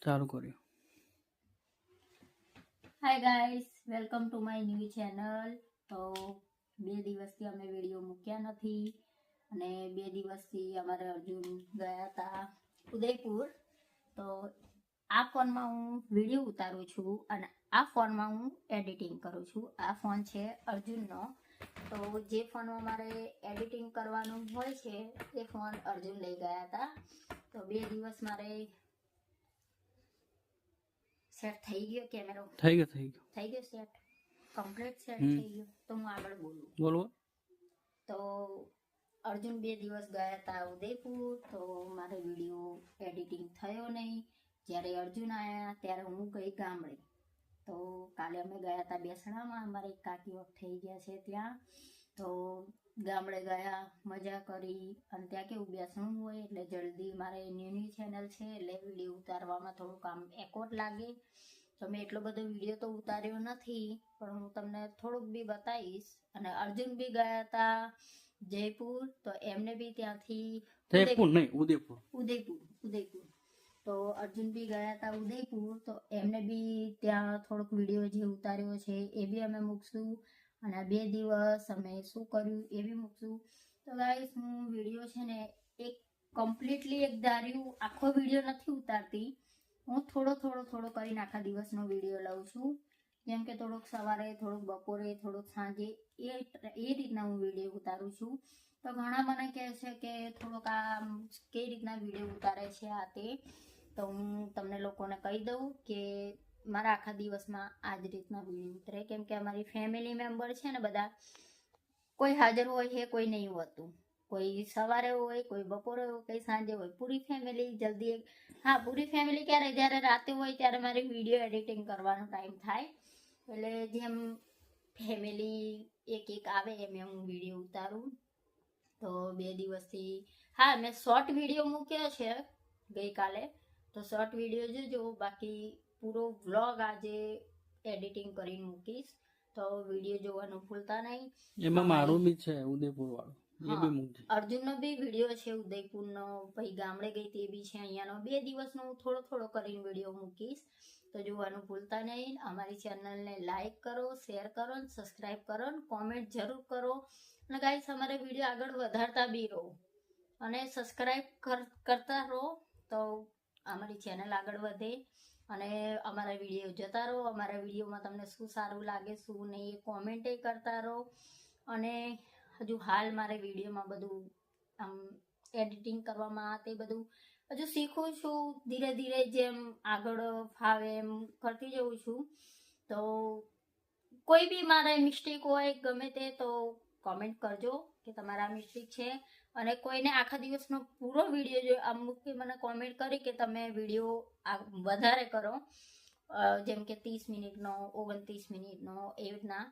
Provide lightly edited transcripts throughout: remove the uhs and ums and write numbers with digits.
ચાલુ કર્યું. Hi guys, welcome to my new channel. તો 2 દિવસથી અમે વિડીયો મૂક્યા નથી અને 2 દિવસથી અમારે અર્જુન ગયા હતા ઉદયપુર. તો આ ફોનમાં હું વિડીયો ઉતારું છું અને આ ફોનમાં હું એડિટિંગ કરું છું. આ ફોન છે અર્જુનનો. તો જે ફોનમાં મારે એડિટિંગ કરવાનું હોય છે એ ફોન અર્જુન લઈ ગયા હતા. તો 2 દિવસ મારે સેટ થઈ ગયો કેમેરો, થઈ ગયો સેટ કમ્પ્લીટ સેટ થઈ ગયો. તો હું આગળ બોલું. બોલો. તો અર્જુન 2 દિવસ ગયા હતા ઉદયપુર. તો મારે વિડીયો એડિટિંગ થયો નહીં. જ્યારે અર્જુન આવ્યા ત્યારે હું ગઈ ગામડે. તો કાલે અમે ગયા હતા બેસણામાં, અમારે એક કાકી ઓફ થઈ ગયા છે ત્યાં. તો ગામડે ગયા, મજા કરી. અને ત્યાં કેવું બેસણું હોય એટલે જલ્દી મારે ન્યૂ ચેનલ છે એટલે વિડીયો ઉતારવામાં થોડું કામ એકોટ લાગે. તો મેં એટલો બધો વિડીયો તો ઉતાર્યો નથી, પણ હું તમને થોડુંક બી બતાવીશ. અને અર્જુન બી ગયા હતા જયપુર. તો એમને બી ત્યાંથી ઉદયપુર. તો અર્જુન બી ગયા હતા ઉદયપુર. તો એમને બી ત્યાં થોડોક વિડીયો જે ઉતાર્યો છે એ બી અમે મૂકશું. અને 2 દિવસ અમે શું કર્યું એ બી મૂકશું. તો ગાઈસ, હું વિડીયો છે ને એક કમ્પ્લીટલી એક ધાર્યું આખો વિડીયો નથી ઉતારતી. હું થોડો કરીને આખા દિવસનો વિડીયો લઉં છું. જેમ કે થોડોક સવારે, થોડોક બપોરે, થોડોક સાંજે, એ રીતના હું વિડીયો ઉતારું છું. તો ઘણા મને કહે છે કે થોડોક આ કઈ રીતના વિડીયો ઉતારે છે આ તે. તો હું તમને લોકોને કહી દઉં કે મારા આખા દિવસમાં આ જ રીતના વિડીયો ઉતરે. કેમ કે અમારી ફેમિલી મેમ્બર છે ને બધા, કોઈ હાજર હોય છે, કોઈ નહીં હોતું. કોઈ સવારે હોય, કોઈ બપોરે હોય, કોઈ સાંજે હોય. પૂરી ફેમિલી જલ્દી, હા પૂરી ફેમિલી ક્યારે, જ્યારે રાતે હોય ત્યારે મારે વિડીયો એડિટિંગ કરવાનો ટાઈમ થાય. એટલે જેમ ફેમિલી એક આવે એમ હું વિડીયો ઉતારું. તો 2 દિવસથી, હા મેં શોર્ટ વિડીયો મૂક્યો છે ગઈકાલે. તો શોર્ટ વિડીયો જોજો. બાકી પૂરો વ્લોગ આજે એડિટિંગ કરીને મૂકીશ. તો વિડીયો જોવાનું ભૂલતા નહીં. એમાં મારું બી છે ઉદયપુર વાળું, એ બી મૂકજો. અર્જુનનો બી વિડીયો છે ઉદયપુરનો. ભાઈ ગામડે ગઈ તે બી છે અહીંયાનો. 2 દિવસનો હું થોડો કરીને વિડીયો મૂકીશ. તો જોવાનું ભૂલતા નહીં. અમારી ચેનલને લાઈક કરો, શેર કરો, સબસ્ક્રાઈબ કરો, કોમેન્ટ જરૂર કરો. અને ગાઈસ, અમારે વિડીયો આગળ વધારતા બી રહો અને સબસ્ક્રાઈબ કરતા રહો. તો અમારી ચેનલ આગળ વધે અને અમારા વિડીયો જોતા રહો. અમારા વિડીયોમાં તમને શું સારું લાગે, શું નહીં, એ કોમેન્ટ કરતા રહો. અને હજુ હાલ મારે વિડીયોમાં બધું આમ એડિટિંગ કરવામાં તે બધું હજુ શીખું છું. ધીરે ધીરે જેમ આગળ ફાવે એમ કરતી જઉં છું. તો કોઈ બી મારે મિસ્ટેક હોય ગમે તે તો કોમેન્ટ કરજો કે તમારા મિસ્ટેક છે. અને કોઈને આખા દિવસનો પૂરો વિડીયો જો અમુક મને કોમેન્ટ કરી કે તમે વિડીયો વધારે કરો, જેમ કે 30 મિનિટનો, 29 મિનિટનો, એ રીતના.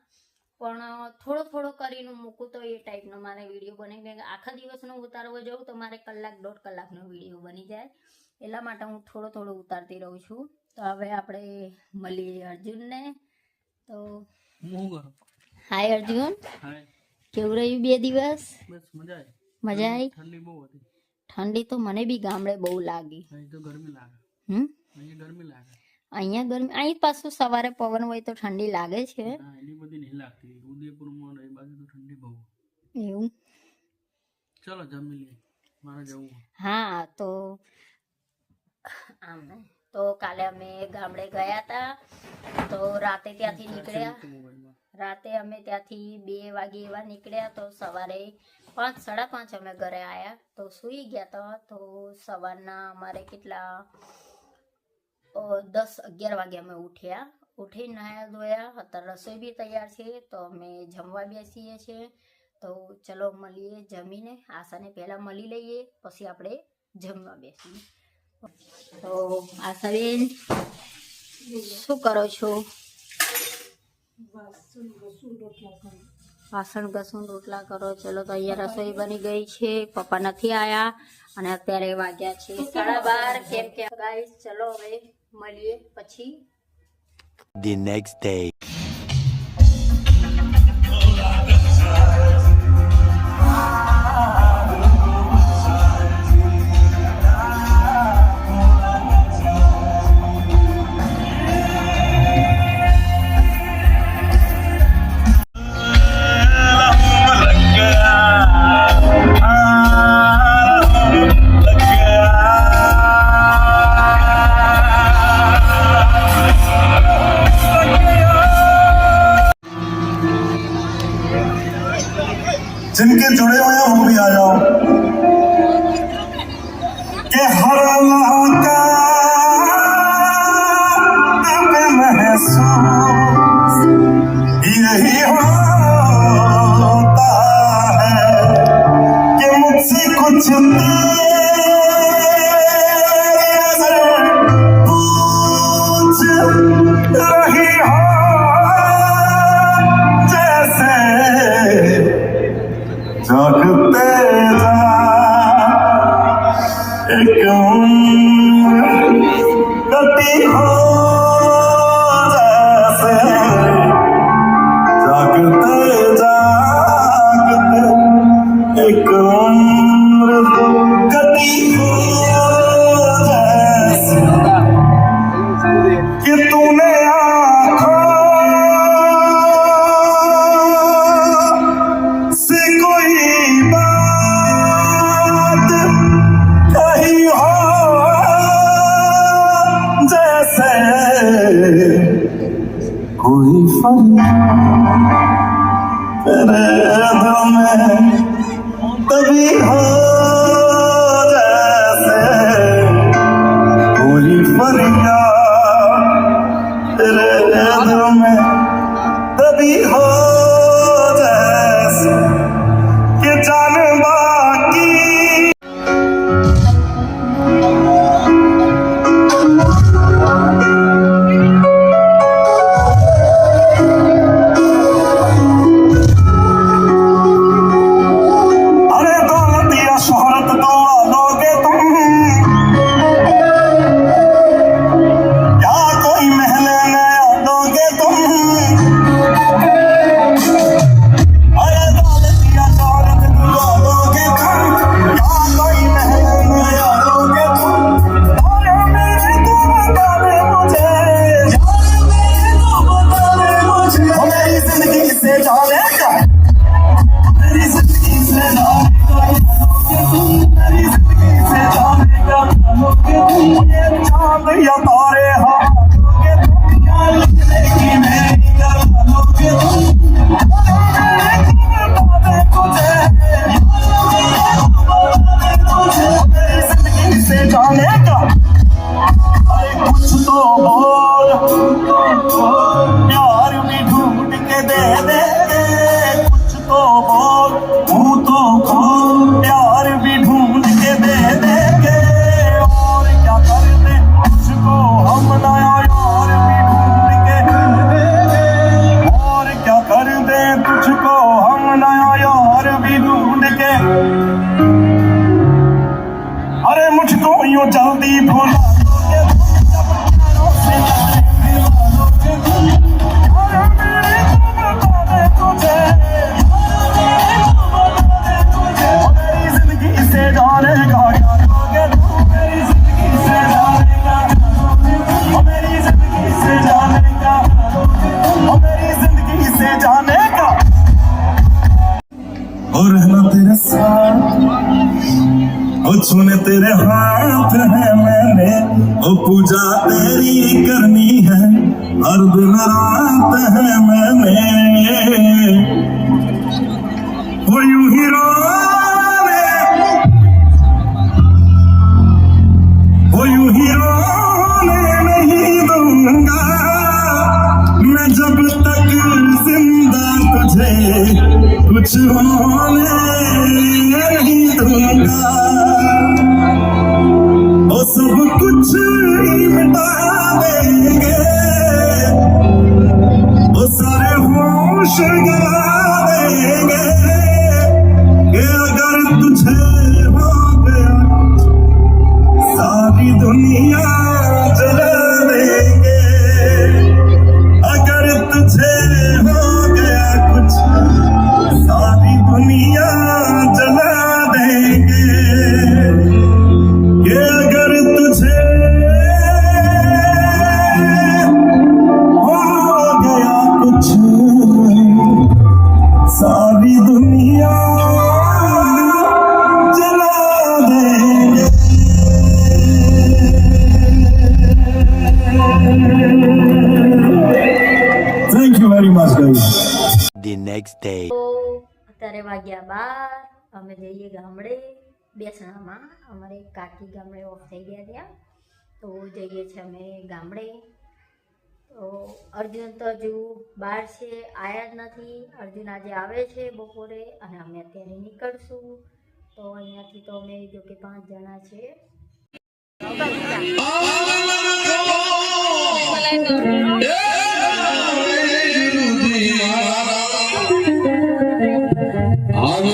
પણ થોડો કરીને મૂકું તો એ ટાઈપનો મારે વિડીયો બને. કેમ કે આખા દિવસનો ઉતારવો જાઉં તો મારે 1-1.5 કલાકનો વિડીયો બની જાય. એટલા માટે હું થોડો ઉતારતી રહું છું. તો હવે આપણે મળીએ અર્જુનને. તો હાય અર્જુન, કેવું રહ્યું 2 દિવસ? બસ મજા આવી. ઠંડી બહુ હતી. ઠંડી તો મને બી ગામડે બહુ લાગી. અહીં તો ગરમી લાગે. અહીંયા ગરમી. અહીં પાછું સવારે પવન હોય તો ઠંડી લાગે છે. એની બધી નહીં લાગતી. ઉદયપુરમાં એ બાજુ તો ઠંડી બહુ. એવું? ચલો જમી લઈએ, મારે જવું. હા, તો આમ તો કાલે અમે ગામડે ગયા હતા. તો રાતે ત્યાંથી નીકળ્યા. રાતે અમે ત્યાંથી 2 વાગે એવા નીકળ્યા. તો સવારે 5-5:30 અમે ઘરે આવ્યા. તો સૂઈ ગયા હતા. તો સવારના અમારે કેટલા 10-11 વાગે અમે ઉઠ્યા. ઉઠી નાયા ધોયા. અત્યારે રસોઈ બી તૈયાર છે. તો અમે જમવા બેસીએ છીએ. તો ચલો મળીએ જમીને. આશાને પહેલાં મળી લઈએ, પછી આપણે જમવા બેસીએ. તો આશાબેન શું કરો છો? વાસણ ઘસું રોટલા કરો. ચલો, તો અહીંયા રસોઈ બની ગઈ છે. પપ્પા નથી આયા અને અત્યારે વાગ્યા છે 12:30. કેમ કે ગાઈસ, ચલો હવે મળીએ પછી. The next day. एक कटी हो जैसे जागते जागते एक उम्र कटी हो जैसे कि तूने आँखों से कोई बात कही हो जैसे कोई फरियाद तेरे दिल में तभी हो जैसे कोई फरियाद तेरे दिल में तभी हो जैसे कि जान बाकी अरे दौलत या शोहरत तो लोगे तुम या कोई महल नया लोगे तुम अरे दौलत या शोहरत तो लोगे तुम या कोई महल नया लोगे तुम और मेरे तुम बता दे मुझे ओ मेरी जिंदगी से जानेगा मेरी जिंदगी से जानेगा मेरी जिंदगी से जानेगा ये चांद या तारे हारोगे तुम या लिखने की मेरी गलोगे तुम बता दे तुझे मेरी जिंदगी से जानेगा अरे कुछ तो बोल प्यार भी ढूंढ के दे दे कुछ तो बोल मुंह तो खोल प्यार भी ढूंढ के दे देंगे और क्या कर दे तुझको हम नया यार भी ढूंढ के और क्या कर दे तुझको हम नया यार भी ढूंढ के अरे मुझको यूं जल्दी भुला दोगे तुम जब प्यारों से मिला दोगे तुम अरे मेरे तुम बता दे तुझे मेरी जिंदगी से जानेगा क्या लोगे तुम मेरी जिंदगी से जानेगा मेरी जिंदगी से जानेगा मेरी जिंदगी से जानेगा और रहना तेरे साथ ओ छूने तेरे हाथ है मैंने ओ पूजा तेरी करनी है हर दिन रात है मैंने ओ यूं ही रोने नहीं दूंगा मैं जब तक जिंदा तुझे कुछ होने नहीं दूंगा ओ सब कुछ ही मिटा देंगे ओ सारे होश गवा देंगे कि अगर तुझे हो गया सारी दुनिया जला देंगे अगर तुझे हो गया कुछ सारी दुनिया जला देंगे कि अगर तुझे हो गया कुछ सारी दुनिया जला देंगे Thank you very much, guys. The next day. તો અત્યારે વાગ્યા 12 અમે જઈએ ગામડે બેસણામાં અમારે કાકી ગામડે ઓફ થઈ ગયા ત્યાં તો જઈએ છીએ અમે ગામડે તો અર્જુન તો હજુ બહાર છે આયા જ નથી અર્જુન આજે આવે છે બપોરે અને અમે અત્યારે નીકળશું તો અહીંયાથી તો અમે જો કે 5 જણા છે आज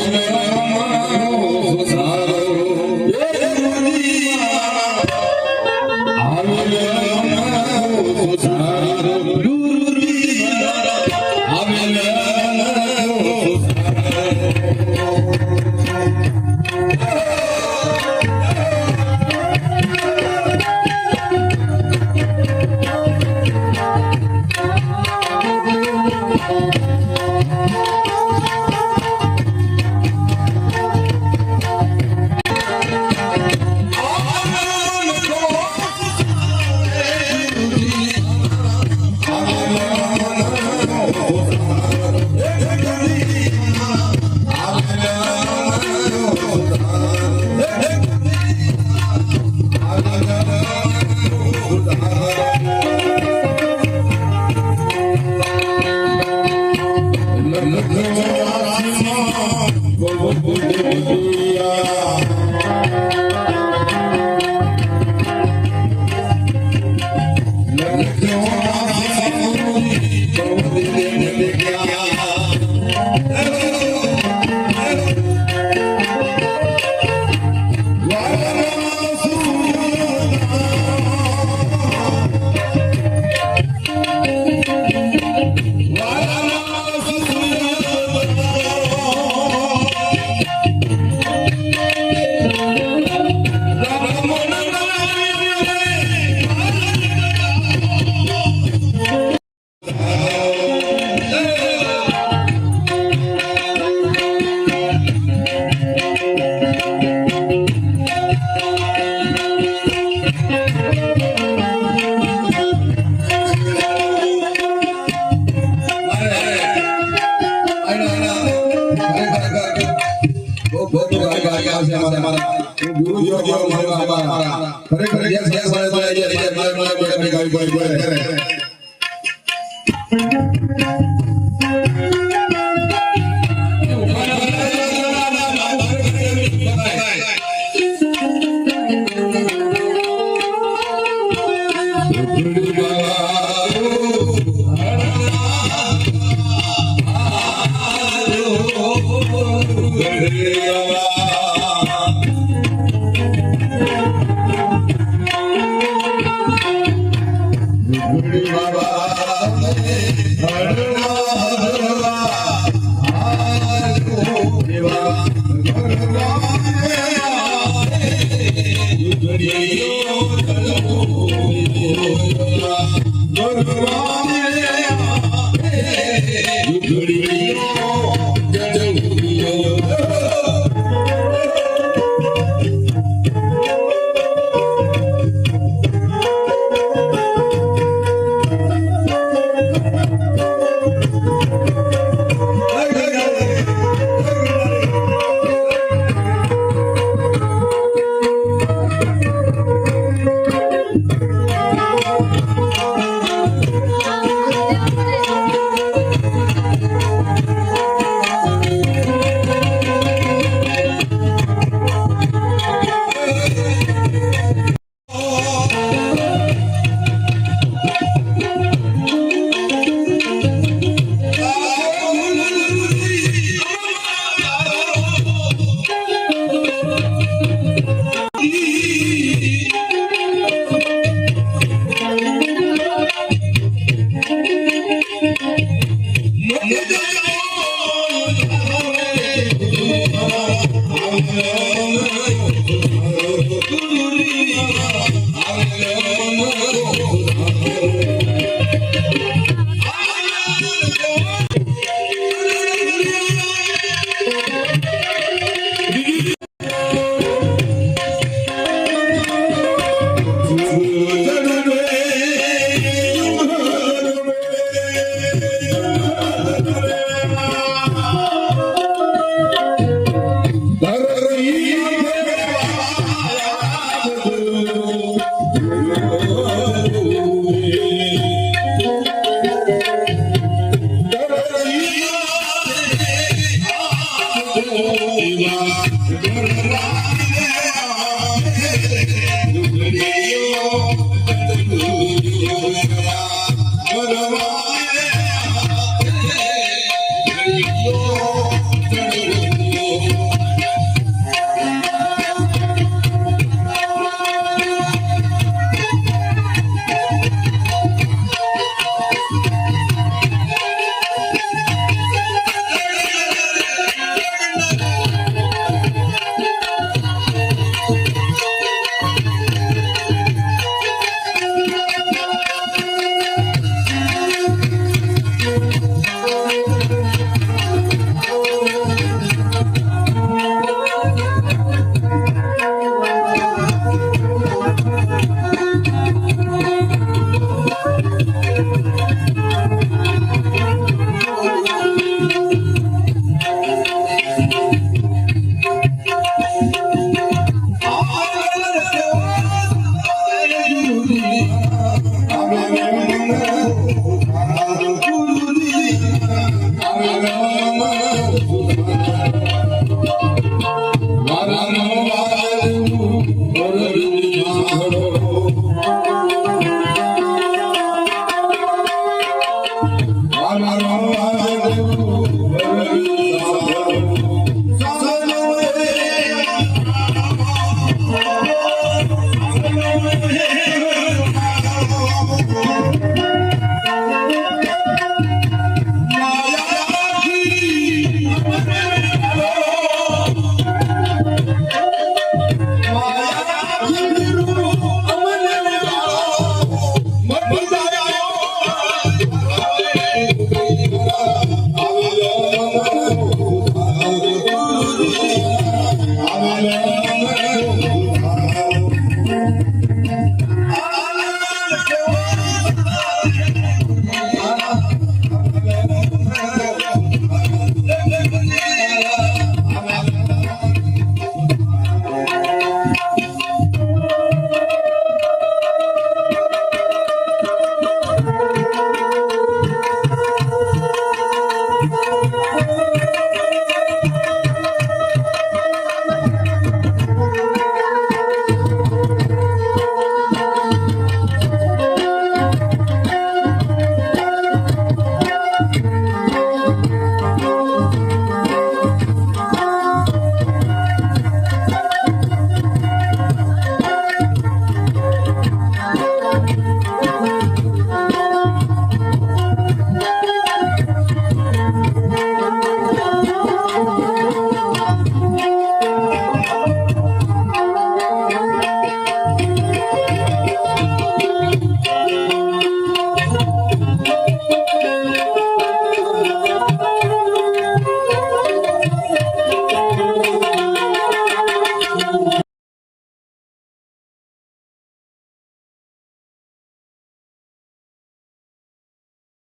અમારા ખરેખર યસ યસ Oh